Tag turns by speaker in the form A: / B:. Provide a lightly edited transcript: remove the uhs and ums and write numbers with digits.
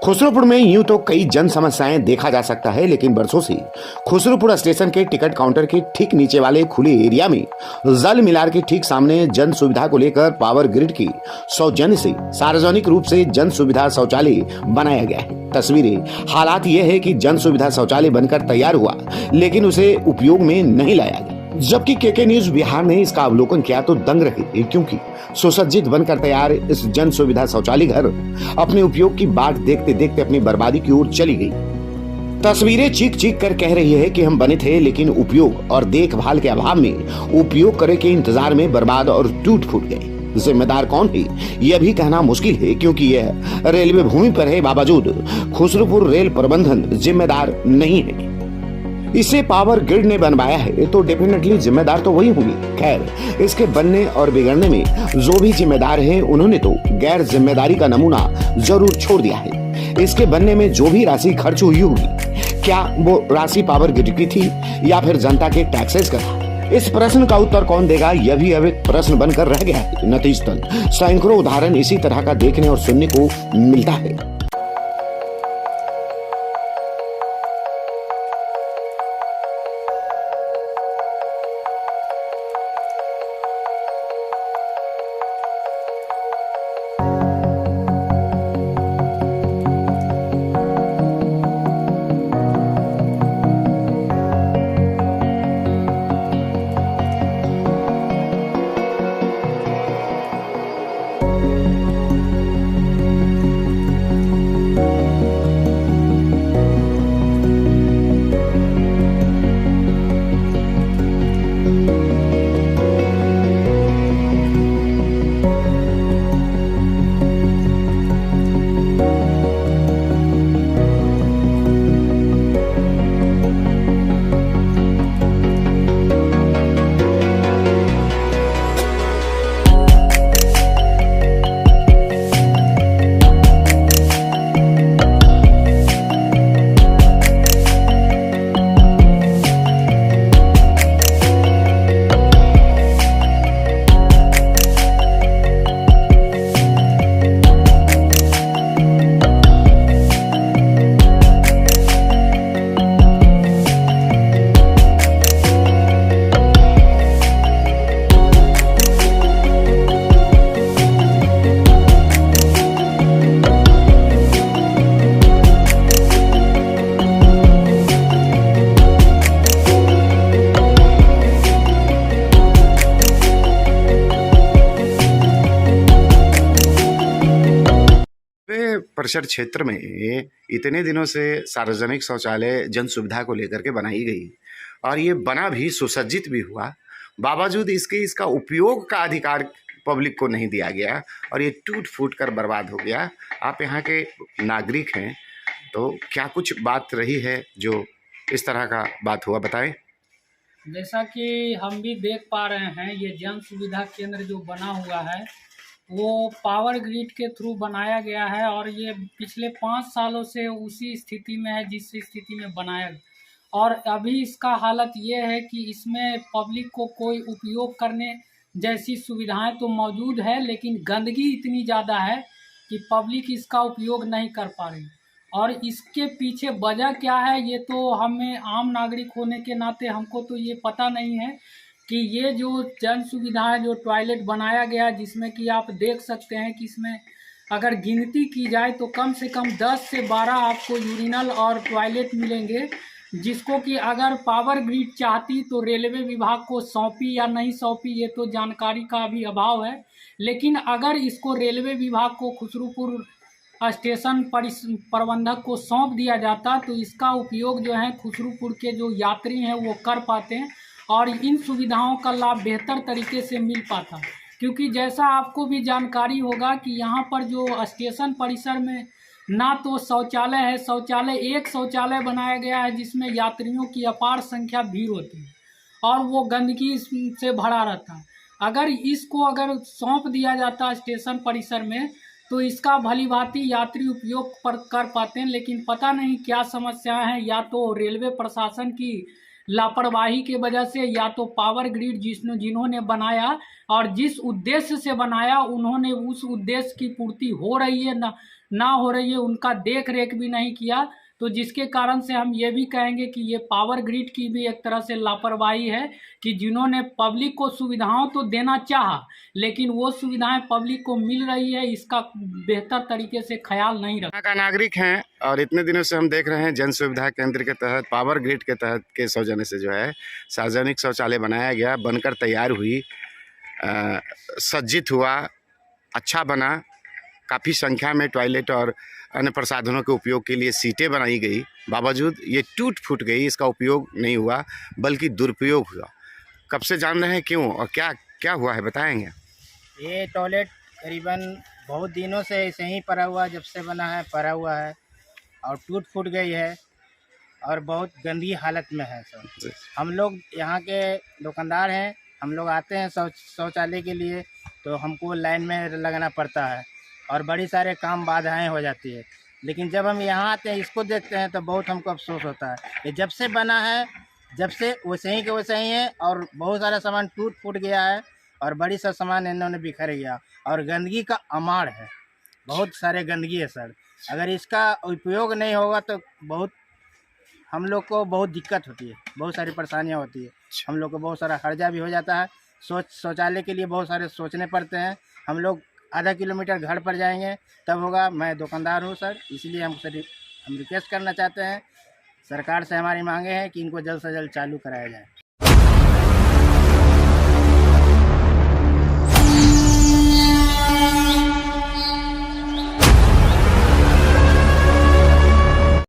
A: खुसरोपुर में यूं तो कई जन समस्याएं देखा जा सकता है, लेकिन बरसों से खुसरोपुर स्टेशन के टिकट काउंटर के ठीक नीचे वाले खुले एरिया में जल मीनार के ठीक सामने जन सुविधा को लेकर पावर ग्रिड की सौजन्य से सार्वजनिक रूप से जन सुविधा शौचालय बनाया गया है। तस्वीरें हालात यह है कि जन सुविधा शौचालय बनकर तैयार हुआ, लेकिन उसे उपयोग में नहीं लाया गया। जबकि केके न्यूज बिहार ने इसका अवलोकन किया तो दंग रहे, क्योंकि सुसज्जित बनकर तैयार इस जन सुविधा शौचालय घर अपने उपयोग की बाट देखते देखते अपनी बर्बादी की ओर चली गई। तस्वीरें चीख चीख कर कह रही है कि हम बने थे, लेकिन उपयोग और देखभाल के अभाव में उपयोग करे के इंतजार में बर्बाद और टूट फूट गए। जिम्मेदार कौन है यह भी कहना मुश्किल है, क्योंकि यह रेलवे भूमि पर है, बावजूद खुसरोपुर रेल प्रबंधन जिम्मेदार नहीं है। इसे पावर ग्रिड ने बनवाया है तो डेफिनेटली जिम्मेदार तो वही होंगे। खैर, इसके बनने और बिगड़ने में जो भी जिम्मेदार हैं, उन्होंने तो गैर जिम्मेदारी का नमूना जरूर छोड़ दिया है। इसके बनने में जो भी राशि खर्च हुई होगी, क्या वो राशि पावर ग्रिड की थी या फिर जनता के टैक्सेस का था? इस प्रश्न का उत्तर कौन देगा, यह भी अब एक प्रश्न बनकर रह गया है। नतीजतन सैकड़ों उदाहरण इसी तरह का देखने और सुनने को मिलता है। परिसर क्षेत्र में इतने दिनों से सार्वजनिक शौचालय जन सुविधा को लेकर के बनाई गई और ये बना भी सुसज्जित भी हुआ, बावजूद इसके इसका उपयोग का अधिकार पब्लिक को नहीं दिया गया और ये टूट फूट कर बर्बाद हो गया। आप यहाँ के नागरिक हैं, तो क्या कुछ बात रही है जो इस तरह का बात हुआ, बताएं।
B: जैसा कि हम भी देख पा रहे हैं, ये जन सुविधा केंद्र जो बना हुआ है वो पावर ग्रिड के थ्रू बनाया गया है और ये पिछले 5 सालों से उसी स्थिति में है जिस स्थिति में बनाया गया। और अभी इसका हालत ये है कि इसमें पब्लिक को कोई उपयोग करने जैसी सुविधाएं तो मौजूद है, लेकिन गंदगी इतनी ज़्यादा है कि पब्लिक इसका उपयोग नहीं कर पा रही। और इसके पीछे वजह क्या है, ये तो हमें आम नागरिक होने के नाते हमको तो ये पता नहीं है कि ये जो जन सुविधा है, जो टॉयलेट बनाया गया, जिसमें कि आप देख सकते हैं कि इसमें अगर गिनती की जाए तो कम से कम 10 से 12 आपको यूरिनल और टॉयलेट मिलेंगे, जिसको कि अगर पावर ग्रिड चाहती तो रेलवे विभाग को सौंपी या नहीं सौंपी, ये तो जानकारी का भी अभाव है। लेकिन अगर इसको रेलवे विभाग को खुसरूपुर स्टेशन प्रबंधक को सौंप दिया जाता तो इसका उपयोग जो है खुसरूपुर के जो यात्री हैं वो कर पाते हैं और इन सुविधाओं का लाभ बेहतर तरीके से मिल पाता। क्योंकि जैसा आपको भी जानकारी होगा कि यहाँ पर जो स्टेशन परिसर में ना तो शौचालय है, एक शौचालय बनाया गया है जिसमें यात्रियों की अपार संख्या भीड़ होती है और वो गंदगी से भरा रहता है। अगर सौंप दिया जाता स्टेशन परिसर में तो इसका भली भांति यात्री उपयोग कर पाते हैं, लेकिन पता नहीं क्या समस्याएं हैं, या तो रेलवे प्रशासन की लापरवाही के वजह से, या तो पावर ग्रिड जिन्होंने बनाया और जिस उद्देश्य से बनाया उन्होंने उस उद्देश्य की पूर्ति हो रही है ना हो रही है, उनका देख रेख भी नहीं किया, तो जिसके कारण से हम ये भी कहेंगे कि ये पावर ग्रिड की भी एक तरह से लापरवाही है कि जिन्होंने पब्लिक को सुविधाओं तो देना चाहा, लेकिन वो सुविधाएं पब्लिक को मिल रही है इसका बेहतर तरीके से ख्याल नहीं रखा।
A: यहाँ का नागरिक हैं और इतने दिनों से हम देख रहे हैं जन सुविधा केंद्र के तहत पावर ग्रिड के तहत के सौजन्य से जो है सार्वजनिक शौचालय बनाया गया, बनकर तैयार हुई, सज्जित हुआ, अच्छा बना, काफ़ी संख्या में टॉयलेट और अन्य प्रसाधनों के उपयोग के लिए सीटें बनाई गई, बावजूद ये टूट फूट गई, इसका उपयोग नहीं हुआ बल्कि दुरुपयोग हुआ। कब से जान रहे हैं क्यों और क्या क्या हुआ है, बताएंगे?
C: ये टॉयलेट करीबन बहुत दिनों से ऐसे ही पड़ा हुआ, जब से बना है पड़ा हुआ है और टूट फूट गई है और बहुत गंदी हालत में है सर। हम लोग यहाँ के दुकानदार हैं, हम लोग आते हैं शौचालय के लिए तो हमको लाइन में लगना पड़ता है और बड़ी सारे काम बाधाएं हो जाती है, लेकिन जब हम यहाँ आते हैं इसको देखते हैं तो बहुत हमको अफसोस होता है। ये जब से बना है, जब से वैसे ही के वैसे ही है और बहुत सारा सामान टूट फूट गया है और बड़ी सा सामान इन्होंने बिखर गया और गंदगी का अमार है, बहुत सारे गंदगी है सर। अगर इसका उपयोग नहीं होगा तो बहुत हम लोग को बहुत दिक्कत होती है, बहुत सारी परेशानियां होती है, हम लोग को बहुत सारा खर्चा भी हो जाता है। शौचालय के लिए बहुत सारे सोचने पड़ते हैं। हम लोग आधा किलोमीटर घर पर जाएंगे तब होगा। मैं दुकानदार हूँ सर, इसलिए हम रिक्वेस्ट करना चाहते हैं, सरकार से हमारी मांगे हैं कि इनको जल्द से जल्द चालू कराया जाए।